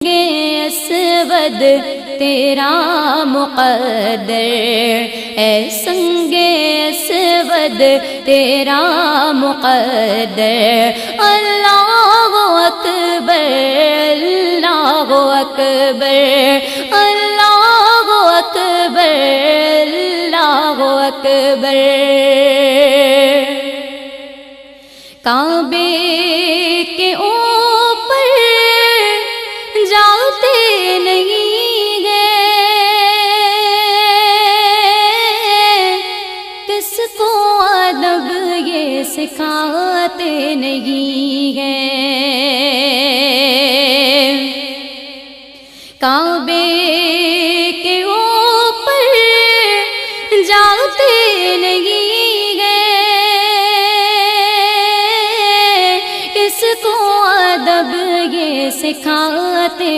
اسود تیرا مقدر، اے سنگ اسود تیرا مقدر۔ اللہ اکبر، اللہ اکبر، اللہ اکبر، اللہ اکبر۔ کعبے کے اوپر جاتے نہیں گئے، کس کو ادب یہ سکھاتے نہیں گئے۔ کعبے کے اوپر جاتے نہیں گئے، کس کو ادب یہ سکھاتے